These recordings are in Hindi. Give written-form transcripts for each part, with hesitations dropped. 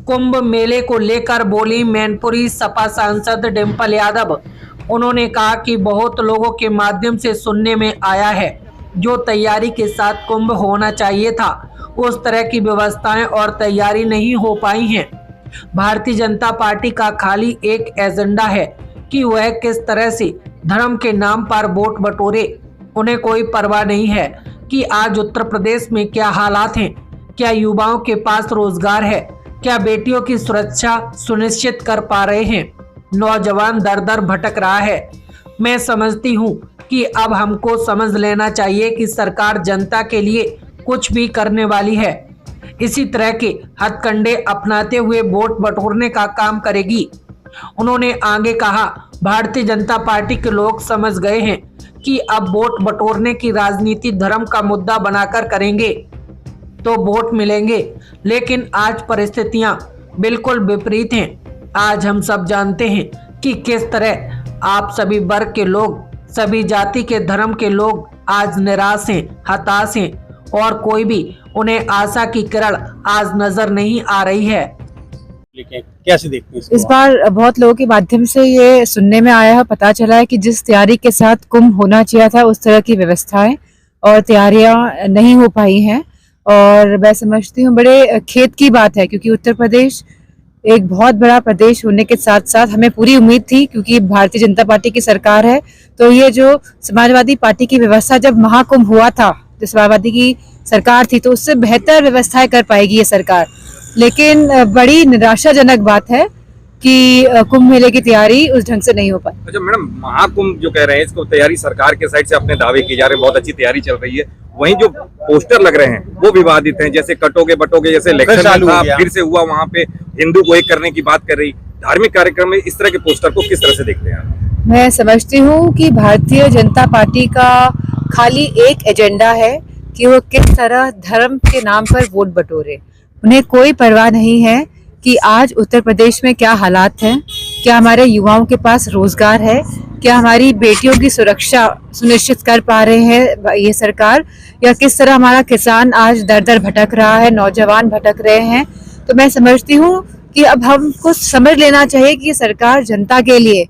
कुंभ मेले को लेकर बोली मैनपुरी सपा सांसद डिंपल यादव। उन्होंने कहा कि बहुत लोगों के माध्यम से सुनने में आया है, जो तैयारी के साथ कुंभ होना चाहिए था उस तरह की व्यवस्थाएं और तैयारी नहीं हो पाई हैं। भारतीय जनता पार्टी का खाली एक एजेंडा है कि वह किस तरह से धर्म के नाम पर वोट बटोरे। उन्हें कोई परवाह नहीं है कि आज उत्तर प्रदेश में क्या हालात हैं, क्या युवाओं के पास रोजगार है, क्या बेटियों की सुरक्षा सुनिश्चित कर पा रहे हैं। नौजवान दर दर भटक रहा है। मैं समझती हूँ कि अब हमको समझ लेना चाहिए कि सरकार जनता के लिए कुछ भी करने वाली है। इसी तरह के हथकंडे अपनाते हुए वोट बटोरने का काम करेगी। उन्होंने आगे कहा, भारतीय जनता पार्टी के लोग समझ गए हैं कि अब वोट बटोरने की राजनीति धर्म का मुद्दा बनाकर करेंगे तो वोट मिलेंगे, लेकिन आज परिस्थितियां बिल्कुल विपरीत हैं। आज हम सब जानते हैं कि किस तरह आप सभी वर्ग के लोग, सभी जाति के धर्म के लोग आज निराश हैं, हताश हैं और कोई भी उन्हें आशा की किरण आज नजर नहीं आ रही है। कैसे देखते हैं इस बार बहुत लोगों के माध्यम से ये सुनने में आया है, पता चला है कि जिस तैयारी के साथ कुंभ होना चाहिए था उस तरह की व्यवस्थाएं और तैयारियां नहीं हो पाई हैं। और मैं समझती हूँ बड़े खेद की बात है, क्योंकि उत्तर प्रदेश एक बहुत बड़ा प्रदेश होने के साथ साथ हमें पूरी उम्मीद थी, क्योंकि भारतीय जनता पार्टी की सरकार है, तो ये जो समाजवादी पार्टी की व्यवस्था जब महाकुंभ हुआ था, जो समाजवादी की सरकार थी, तो उससे बेहतर व्यवस्थाएं कर पाएगी ये सरकार। लेकिन बड़ी निराशाजनक बात है कि कुंभ मेले की तैयारी उस ढंग से नहीं हो पाई। अच्छा मैडम, महाकुंभ जो कह रहे हैं इसको तैयारी सरकार के साइड से अपने दावे किए जा रहे हैं, बहुत अच्छी तैयारी चल रही है, वहीं जो पोस्टर लग रहे हैं वो विवादित हैं, जैसे कटोगे बटोगे, जैसे इलेक्शन था फिर से हुआ, वहाँ पे हिंदू को एक करने की बात कर रही। धार्मिक कार्यक्रम में इस तरह के पोस्टर को किस तरह से देखते हैं? मैं समझती हूँ कि भारतीय जनता पार्टी का खाली एक एजेंडा है कि वो किस तरह धर्म के नाम पर वोट बटोरे। उन्हें कोई परवाह नहीं है कि आज उत्तर प्रदेश में क्या हालात हैं, क्या हमारे युवाओं के पास रोजगार है, क्या हमारी बेटियों की सुरक्षा सुनिश्चित कर पा रहे हैं ये सरकार, या किस तरह हमारा किसान आज दर दर भटक रहा है, नौजवान भटक रहे हैं। तो मैं समझती हूँ कि अब हमको समझ लेना चाहिए कि ये सरकार जनता के लिए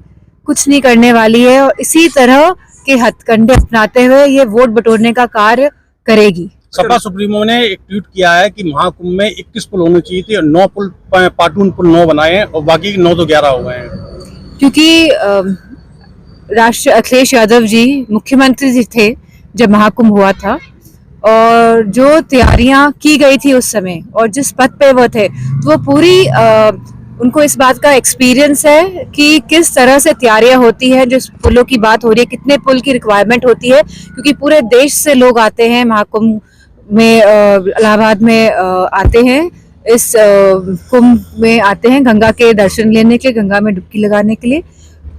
कुछ नहीं करने वाली है और इसी तरह के हथकंडे अपनाते हुए ये वोट बटोरने का कार्य करेगी। सपा सुप्रीमो ने एक ट्वीट किया है कि महाकुंभ में 21 पुल होने चाहिए थे, 9 पुल पाटून पुल 9 बनाए हैं और बाकी 9 तो 11 हो गए हैं। क्योंकि राष्ट्रीय अखिलेश यादव जी मुख्यमंत्री जी थे जब महाकुंभ हुआ था, और जो तैयारियां की गई थी उस समय और जिस पद पे वो थे, तो वो पूरी उनको इस बात का एक्सपीरियंस है कि किस तरह से तैयारियां होती है। जो पुलों की बात हो रही है, कितने पुल की रिक्वायरमेंट होती है, क्योंकि पूरे देश से लोग आते हैं महाकुंभ में, इलाहाबाद में आते हैं, इस कुंभ में आते हैं गंगा के दर्शन लेने के लिए, गंगा में डुबकी लगाने के लिए।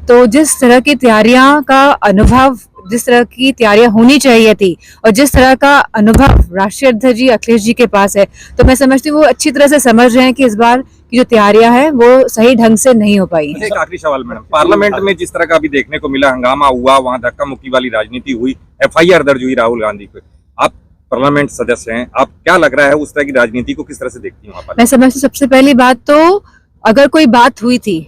तो जिस तरह की तैयारियां का अनुभव, जिस तरह की तैयारियां होनी चाहिए थी और जिस तरह का अनुभव राष्ट्रीय अध्यक्ष जी अखिलेश जी के पास है, तो मैं समझती हूँ वो अच्छी तरह से समझ रहे हैं कि इस बार की जो तैयारियां हैं वो सही ढंग से नहीं हो पाई है। एक आखिरी सवाल मैडम, पार्लियामेंट में जिस तरह का अभी देखने को मिला, हंगामा हुआ, वहाँ धक्का मुक्की वाली राजनीति हुई, FIR दर्ज हुई राहुल गांधी पे, आप पार्लियामेंट सदस्य हैं, आप क्या लग रहा है उस तरह की राजनीति को किस तरह से देखती हैं? मैं समझती हूँ सबसे पहली बात तो अगर कोई बात हुई थी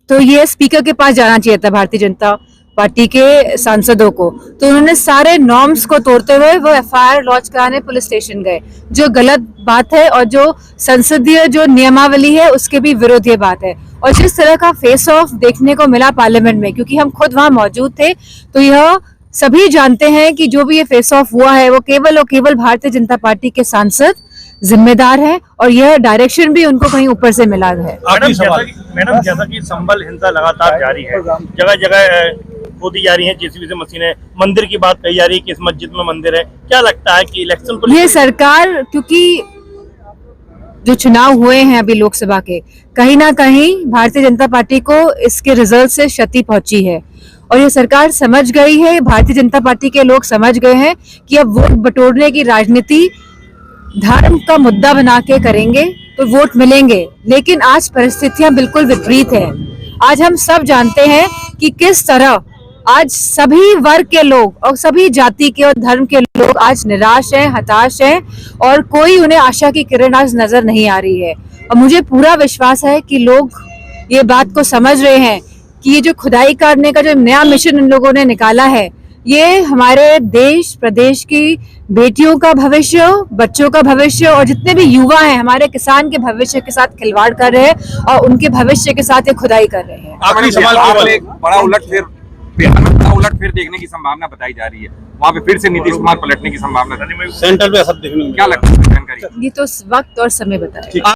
तो ये स्पीकर के पास जाना चाहिए था भारतीय जनता पार्टी के सांसदों को, तो उन्होंने सारे नॉर्म्स को तोड़ते हुए वो FIR लॉन्च कराने पुलिस स्टेशन गए, जो गलत बात है और जो संसदीय जो नियमावली है उसके भी विरोध ये बात है। और जिस तरह का फेस ऑफ देखने को मिला पार्लियामेंट में, क्योंकि हम खुद वहां मौजूद थे, तो यह सभी जानते हैं कि जो भी ये फेस ऑफ हुआ है वो केवल और केवल भारतीय जनता पार्टी के सांसद जिम्मेदार है और यह डायरेक्शन भी उनको कहीं ऊपर से मिला है। मैडम जैसा कि संबल हिंसा लगातार जारी है, जगह जगह खोदी जा रही है JCB से मशीनें, मंदिर की बात कही जा रही है कि इस मस्जिद में मंदिर है, क्या लगता है कि इलेक्शन पुलिस ये सरकार, क्योंकि जो चुनाव हुए हैं अभी लोकसभा के, कहीं ना कहीं भारतीय जनता पार्टी को इसके रिजल्ट से क्षति पहुंची है और ये सरकार समझ गई है, भारतीय जनता पार्टी के लोग समझ गए हैं कि अब वोट बटोरने की राजनीति धर्म का मुद्दा बना के करेंगे तो वोट मिलेंगे। लेकिन आज परिस्थितियां बिल्कुल विपरीत है। आज हम सब जानते हैं कि किस तरह आज सभी वर्ग के लोग और सभी जाति के और धर्म के लोग आज निराश हैं, हताश हैं और कोई उन्हें आशा की किरण आज नजर नहीं आ रही है। और मुझे पूरा विश्वास है कि लोग ये बात को समझ रहे हैं कि ये जो खुदाई करने का जो नया मिशन इन लोगों ने निकाला है, ये हमारे देश प्रदेश की बेटियों का भविष्य, बच्चों का भविष्य और जितने भी युवा हैं हमारे किसान के भविष्य के साथ खिलवाड़ कर रहे हैं और उनके भविष्य के साथ ये खुदाई कर रहे हैं। आखिरी सवाल केवल एक बड़ा उलटफेर, बिहार में बड़ा उलटफेर देखने की संभावना बताई जा रही है, वहाँ पे फिर से नीतीश कुमार पलटने की संभावना, सेंटर पे सब देखने को क्या लगता है जानकारी? ये तो वक्त और समय बताएगा।